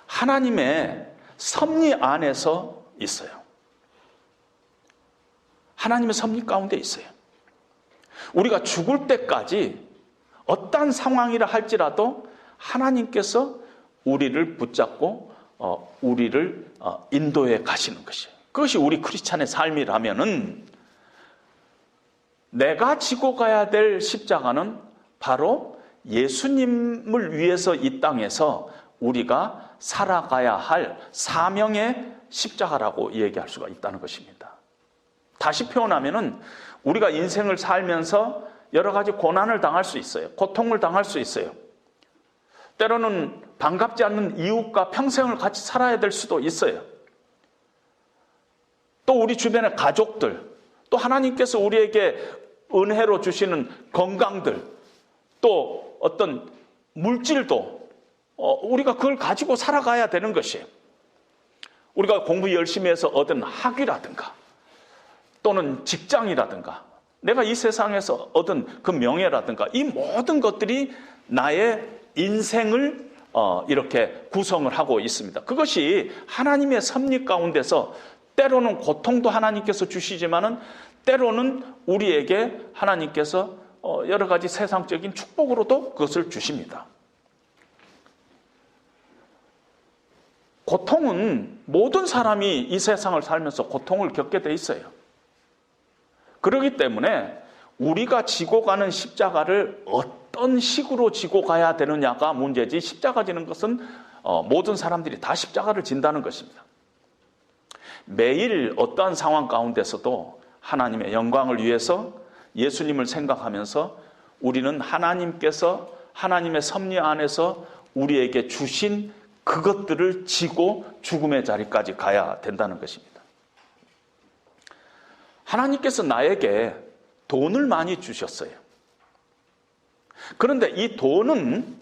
하나님의 섭리 안에서 있어요. 하나님의 섭리 가운데 있어요. 우리가 죽을 때까지 어떠한 상황이라 할지라도 하나님께서 우리를 붙잡고 우리를 인도해 가시는 것이에요. 그것이 우리 크리스찬의 삶이라면은 내가 지고 가야 될 십자가는 바로 예수님을 위해서 이 땅에서 우리가 살아가야 할 사명의 십자가라고 얘기할 수가 있다는 것입니다. 다시 표현하면은 우리가 인생을 살면서 여러 가지 고난을 당할 수 있어요. 고통을 당할 수 있어요. 때로는 반갑지 않는 이웃과 평생을 같이 살아야 될 수도 있어요. 또 우리 주변의 가족들, 또 하나님께서 우리에게 은혜로 주시는 건강들, 또 어떤 물질도 우리가 그걸 가지고 살아가야 되는 것이에요. 우리가 공부 열심히 해서 얻은 학위라든가 또는 직장이라든가 내가 이 세상에서 얻은 그 명예라든가 이 모든 것들이 나의 인생을 이렇게 구성을 하고 있습니다. 그것이 하나님의 섭리 가운데서 때로는 고통도 하나님께서 주시지만은 때로는 우리에게 하나님께서 여러 가지 세상적인 축복으로도 그것을 주십니다. 고통은 모든 사람이 이 세상을 살면서 고통을 겪게 돼 있어요. 그렇기 때문에 우리가 지고 가는 십자가를 어떤 식으로 지고 가야 되느냐가 문제지, 십자가 지는 것은 모든 사람들이 다 십자가를 진다는 것입니다. 매일 어떠한 상황 가운데서도 하나님의 영광을 위해서 예수님을 생각하면서 우리는 하나님께서 하나님의 섭리 안에서 우리에게 주신 그것들을 지고 죽음의 자리까지 가야 된다는 것입니다. 하나님께서 나에게 돈을 많이 주셨어요. 그런데 이 돈은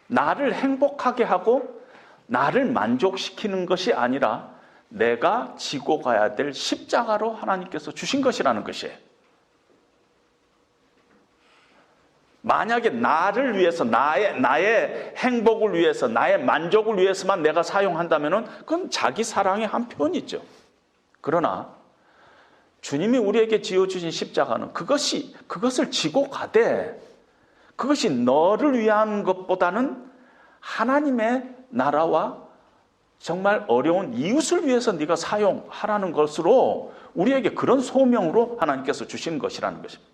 나를 행복하게 하고 나를 만족시키는 것이 아니라 내가 지고 가야 될 십자가로 하나님께서 주신 것이라는 것이에요. 만약에 나를 위해서, 나의 행복을 위해서, 나의 만족을 위해서만 내가 사용한다면 그건 자기 사랑의 한 표현이죠. 그러나 주님이 우리에게 지어주신 십자가는 그것을 지고 가되 그것이 너를 위한 것보다는 하나님의 나라와 정말 어려운 이웃을 위해서 네가 사용하라는 것으로 우리에게 그런 소명으로 하나님께서 주신 것이라는 것입니다.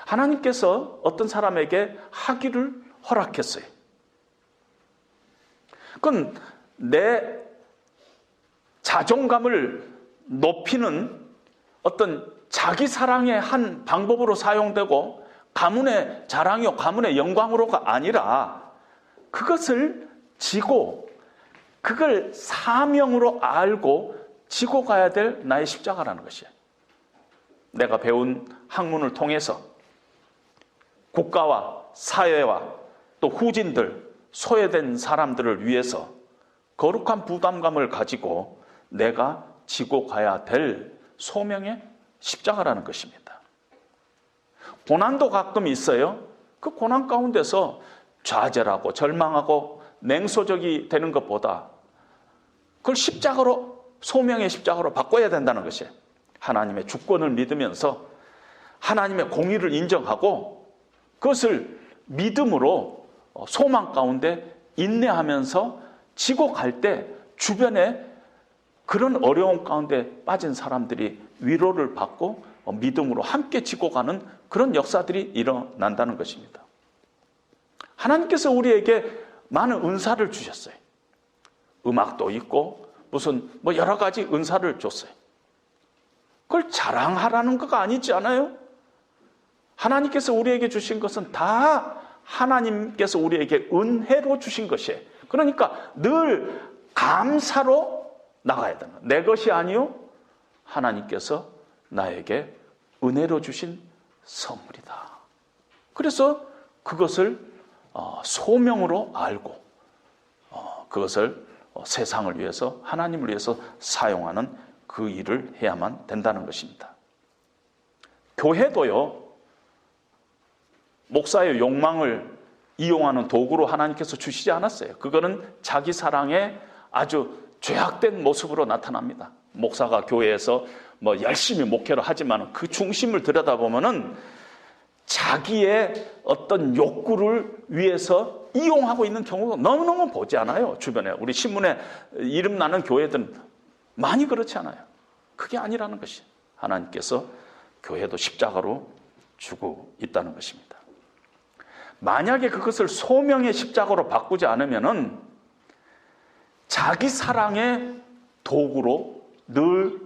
하나님께서 어떤 사람에게 학위를 허락했어요. 그건 내 자존감을 높이는 어떤 자기 사랑의 한 방법으로 사용되고 가문의 자랑이요 가문의 영광으로가 아니라 그것을 지고 그걸 사명으로 알고 지고 가야 될 나의 십자가라는 것이에요. 내가 배운 학문을 통해서 국가와 사회와 또 후진들, 소외된 사람들을 위해서 거룩한 부담감을 가지고 내가 지고 가야 될 소명의 십자가라는 것입니다. 고난도 가끔 있어요. 그 고난 가운데서 좌절하고 절망하고 냉소적이 되는 것보다 그걸 십자가로, 소명의 십자가로 바꿔야 된다는 것이에요. 하나님의 주권을 믿으면서 하나님의 공의를 인정하고 그것을 믿음으로 소망 가운데 인내하면서 지고 갈 때 주변에 그런 어려움 가운데 빠진 사람들이 위로를 받고 믿음으로 함께 지고 가는 그런 역사들이 일어난다는 것입니다. 하나님께서 우리에게 많은 은사를 주셨어요. 음악도 있고 무슨 여러 가지 은사를 줬어요. 그걸 자랑하라는 거가 아니지 않아요? 하나님께서 우리에게 주신 것은 다 하나님께서 우리에게 은혜로 주신 것이에요. 그러니까 늘 감사로 나가야 되는 거예요. 내 것이 아니요 하나님께서 나에게 은혜로 주신 선물이다. 그래서 그것을 소명으로 알고 그것을 세상을 위해서 하나님을 위해서 사용하는 그 일을 해야만 된다는 것입니다. 교회도요, 목사의 욕망을 이용하는 도구로 하나님께서 주시지 않았어요. 그거는 자기 사랑의 아주 죄악된 모습으로 나타납니다. 목사가 교회에서 열심히 목회를 하지만 그 중심을 들여다보면은 자기의 어떤 욕구를 위해서 이용하고 있는 경우가 너무너무 보지 않아요. 주변에 우리 신문에 이름 나는 교회들은 많이 그렇지 않아요. 그게 아니라는 것이 하나님께서 교회도 십자가로 주고 있다는 것입니다. 만약에 그것을 소명의 십자가로 바꾸지 않으면은 자기 사랑의 도구로 늘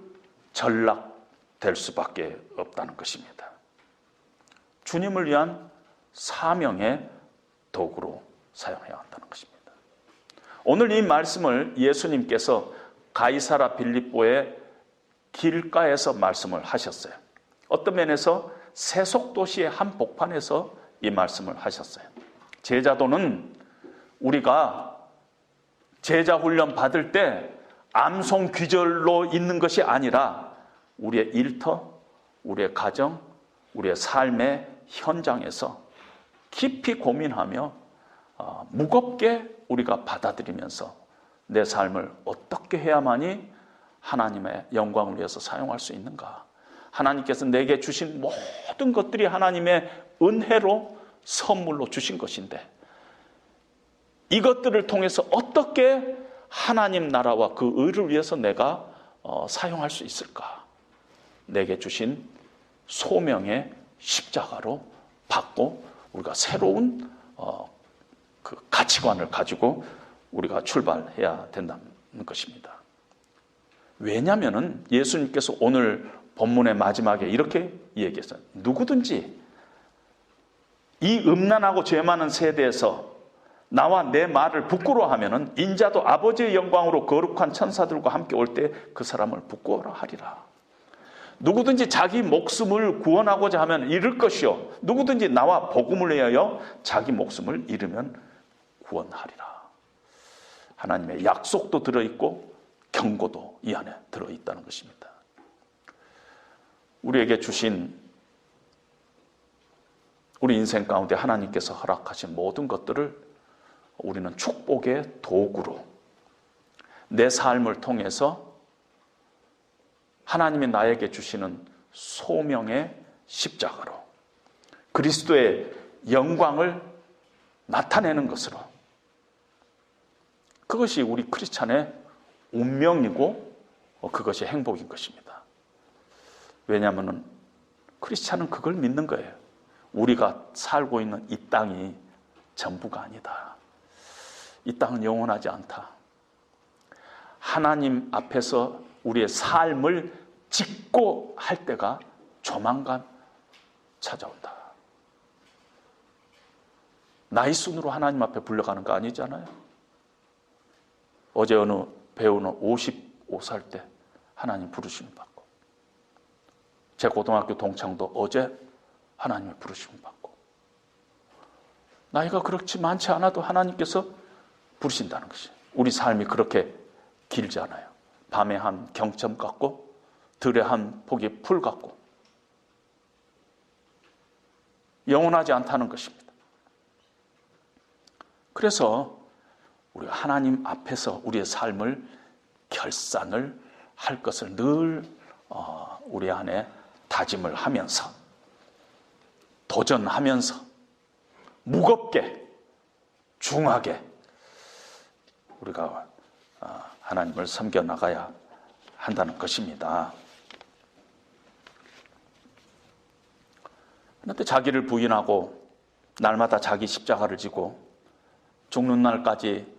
전락될 수밖에 없다는 것입니다. 주님을 위한 사명의 도구로 사용해야 한다는 것입니다. 오늘 이 말씀을 예수님께서 가이사라 빌립보의 길가에서 말씀을 하셨어요. 어떤 면에서 세속도시의 한복판에서 이 말씀을 하셨어요. 제자도는 우리가 제자 훈련 받을 때 암송 귀절로 있는 것이 아니라 우리의 일터, 우리의 가정, 우리의 삶의 현장에서 깊이 고민하며 무겁게 우리가 받아들이면서 내 삶을 어떻게 해야만이 하나님의 영광을 위해서 사용할 수 있는가. 하나님께서 내게 주신 모든 것들이 하나님의 은혜로 선물로 주신 것인데 이것들을 통해서 어떻게 하나님 나라와 그 의를 위해서 내가 사용할 수 있을까. 내게 주신 소명의 십자가로 받고 우리가 새로운 그 가치관을 가지고 우리가 출발해야 된다는 것입니다. 왜냐하면 예수님께서 오늘 본문의 마지막에 이렇게 얘기했어요. 누구든지 이 음란하고 죄 많은 세대에서 나와 내 말을 부끄러워하면은 인자도 아버지의 영광으로 거룩한 천사들과 함께 올 때 그 사람을 부끄러워하리라. 누구든지 자기 목숨을 구원하고자 하면 잃을 것이요 누구든지 나와 복음을 위하여 자기 목숨을 잃으면 구원하리라. 하나님의 약속도 들어있고 경고도 이 안에 들어있다는 것입니다. 우리에게 주신 우리 인생 가운데 하나님께서 허락하신 모든 것들을 우리는 축복의 도구로 내 삶을 통해서 하나님이 나에게 주시는 소명의 십자가로 그리스도의 영광을 나타내는 것으로 그것이 우리 크리스찬의 운명이고 그것이 행복인 것입니다. 왜냐하면 크리스찬은 그걸 믿는 거예요. 우리가 살고 있는 이 땅이 전부가 아니다. 이 땅은 영원하지 않다. 하나님 앞에서 우리의 삶을 짓고 할 때가 조만간 찾아온다. 나이 순으로 하나님 앞에 불려가는 거 아니잖아요. 어제 어느 배우는 55살 때 하나님 부르심을 받고 제 고등학교 동창도 어제 하나님의 부르심을 받고 나이가 그렇지 많지 않아도 하나님께서 부르신다는 것이 우리 삶이 그렇게 길지 않아요. 밤에 한 경점 같고 들에 한 포기 풀 같고 영원하지 않다는 것입니다. 그래서 우리가 하나님 앞에서 우리의 삶을 결산을 할 것을 늘 우리 안에 다짐을 하면서 도전하면서 무겁게 중하게 우리가 하나님을 섬겨나가야 한다는 것입니다. 그런데 자기를 부인하고 날마다 자기 십자가를 지고 죽는 날까지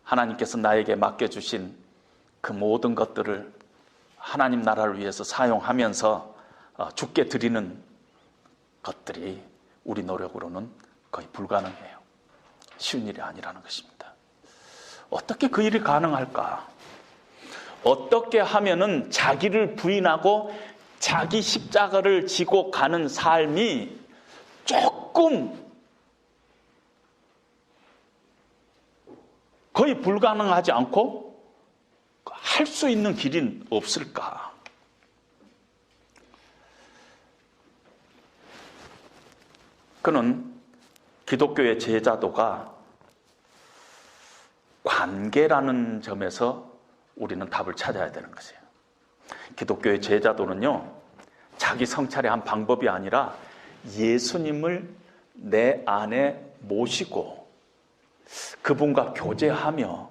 하나님께서 나에게 맡겨주신 그 모든 것들을 하나님 나라를 위해서 사용하면서 주께 드리는 것들이 우리 노력으로는 거의 불가능해요. 쉬운 일이 아니라는 것입니다. 어떻게 그 일이 가능할까? 어떻게 하면은 자기를 부인하고 자기 십자가를 지고 가는 삶이 조금 거의 불가능하지 않고 할 수 있는 길이 없을까? 그는 기독교의 제자도가 관계라는 점에서 우리는 답을 찾아야 되는 것이에요. 기독교의 제자도는요, 자기 성찰의 한 방법이 아니라 예수님을 내 안에 모시고 그분과 교제하며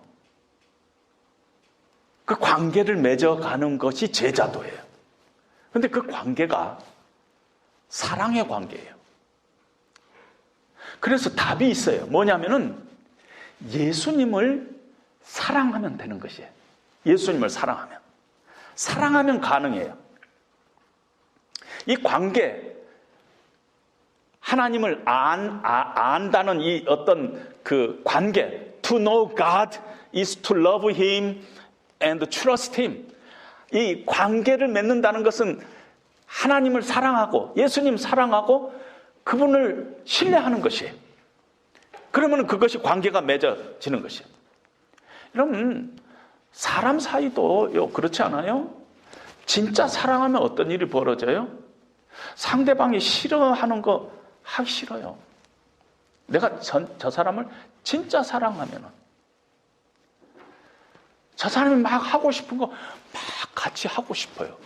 그 관계를 맺어가는 것이 제자도예요. 그런데 그 관계가 사랑의 관계예요. 그래서 답이 있어요. 뭐냐면은 예수님을 사랑하면 되는 것이에요. 예수님을 사랑하면 가능해요. 이 관계, 하나님을 안다는 이 어떤 그 관계, to know God is to love Him and trust Him. 이 관계를 맺는다는 것은 하나님을 사랑하고 예수님 사랑하고 그분을 신뢰하는 것이에요. 그러면 그것이 관계가 맺어지는 것이에요. 여러분, 사람 사이도 그렇지 않아요? 진짜 사랑하면 어떤 일이 벌어져요? 상대방이 싫어하는 거 하기 싫어요. 내가 저 사람을 진짜 사랑하면 저 사람이 막 하고 싶은 거 막 같이 하고 싶어요.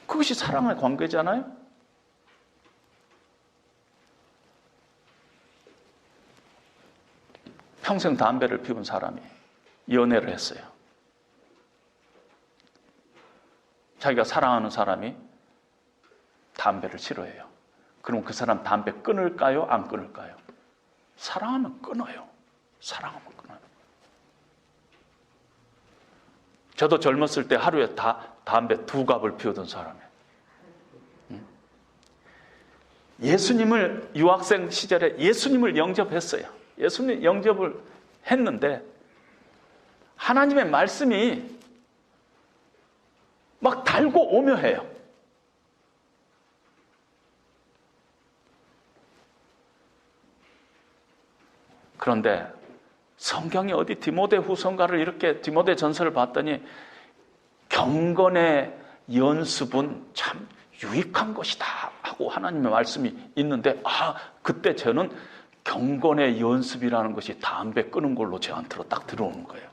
그것이 사랑의 관계잖아요. 평생 담배를 피운 사람이 연애를 했어요. 자기가 사랑하는 사람이 담배를 싫어해요. 그럼 그 사람 담배 끊을까요? 안 끊을까요? 사랑하면 끊어요. 사랑하면 끊어요. 저도 젊었을 때 하루에 담배 2갑을 피우던 사람이에요. 예수님을 유학생 시절에 예수님을 영접했어요. 예수님 영접을 했는데 하나님의 말씀이 막 달고 오묘해요. 그런데 성경이 어디 디모데 후서인가를 이렇게 디모데 전서를 봤더니 경건의 연습은 참 유익한 것이다 하고 하나님의 말씀이 있는데 그때 저는 경건의 연습이라는 것이 담배 끊은 걸로 저한테로 딱 들어오는 거예요.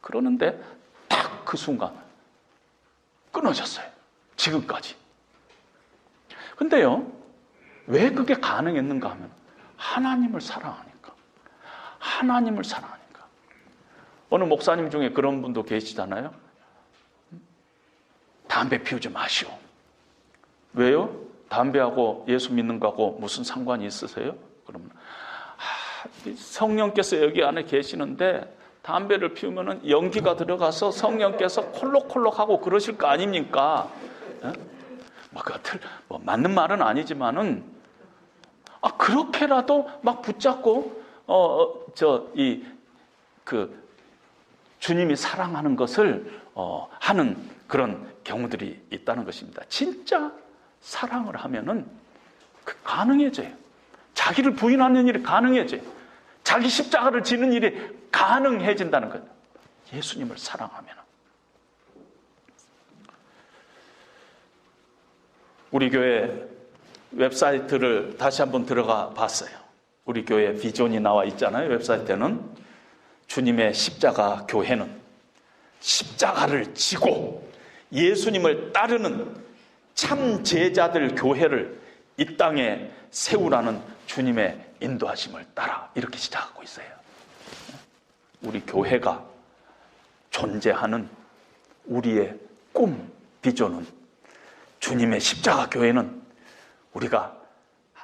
그러는데 딱 그 순간 끊어졌어요. 지금까지. 근데요, 왜 그게 가능했는가 하면 하나님을 사랑하니까. 하나님을 사랑하니까. 어느 목사님 중에 그런 분도 계시잖아요. 담배 피우지 마시오. 왜요? 담배하고 예수 믿는 거하고 무슨 상관이 있으세요? 그러면 성령께서 여기 안에 계시는데 담배를 피우면 연기가 들어가서 성령께서 콜록콜록하고 그러실 거 아닙니까? 뭐 맞는 말은 아니지만은 그렇게라도 막 붙잡고 주님이 사랑하는 것을 하는 그런 경우들이 있다는 것입니다. 진짜 사랑을 하면은 가능해져요. 자기를 부인하는 일이 가능해져요. 자기 십자가를 지는 일이 가능해진다는 거예요. 예수님을 사랑하면. 우리 교회 웹사이트를 다시 한번 들어가 봤어요. 우리 교회 비전이 나와 있잖아요. 웹사이트에는 주님의 십자가 교회는 십자가를 지고 예수님을 따르는 참 제자들 교회를 이 땅에 세우라는 주님의 인도하심을 따라 이렇게 시작하고 있어요. 우리 교회가 존재하는 우리의 꿈, 비전은 주님의 십자가 교회는 우리가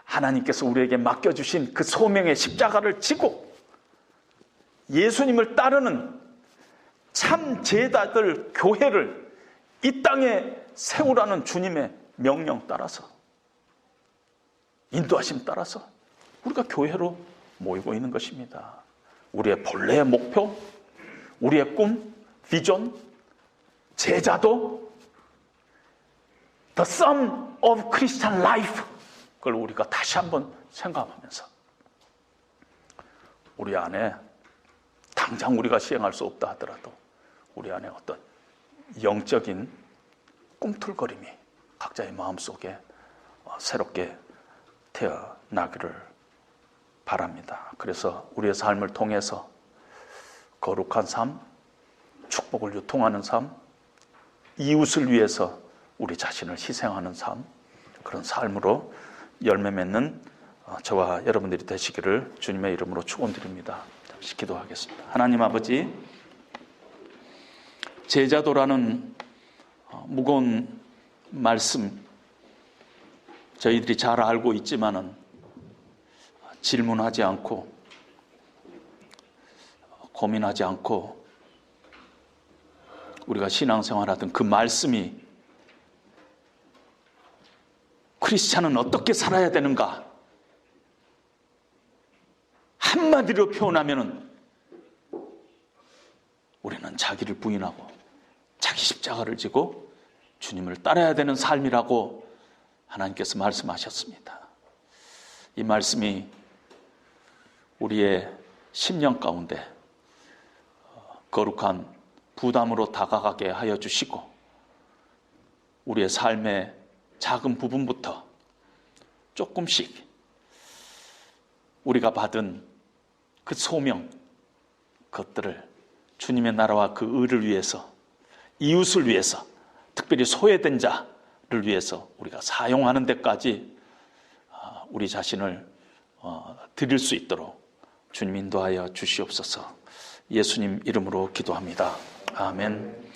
하나님께서 우리에게 맡겨주신 그 소명의 십자가를 지고 예수님을 따르는 참 제자들 교회를 이 땅에 세우라는 주님의 명령 따라서 인도하심 따라서 우리가 교회로 모이고 있는 것입니다. 우리의 본래의 목표, 우리의 꿈, 비전, 제자도 The sum of Christian life 그걸 우리가 다시 한번 생각하면서 우리 안에 당장 우리가 시행할 수 없다 하더라도 우리 안에 어떤 영적인 꿈틀거림이 각자의 마음속에 새롭게 태어나기를 바랍니다. 그래서 우리의 삶을 통해서 거룩한 삶, 축복을 유통하는 삶, 이웃을 위해서 우리 자신을 희생하는 삶, 그런 삶으로 열매 맺는 저와 여러분들이 되시기를 주님의 이름으로 축원드립니다. 잠시 기도하겠습니다. 하나님 아버지, 제자도라는 무거운 말씀 저희들이 잘 알고 있지만은 질문하지 않고 고민하지 않고 우리가 신앙생활하던 그 말씀이 크리스찬은 어떻게 살아야 되는가? 한마디로 표현하면은 우리는 자기를 부인하고 자기 십자가를 지고 주님을 따라야 되는 삶이라고 하나님께서 말씀하셨습니다. 이 말씀이 우리의 심령 가운데 거룩한 부담으로 다가가게 하여 주시고 우리의 삶의 작은 부분부터 조금씩 우리가 받은 그 소명, 그것들을 주님의 나라와 그 의를 위해서, 이웃을 위해서, 특별히 소외된 자를 위해서 우리가 사용하는 데까지 우리 자신을 드릴 수 있도록 주님 인도하여 주시옵소서. 예수님 이름으로 기도합니다. 아멘.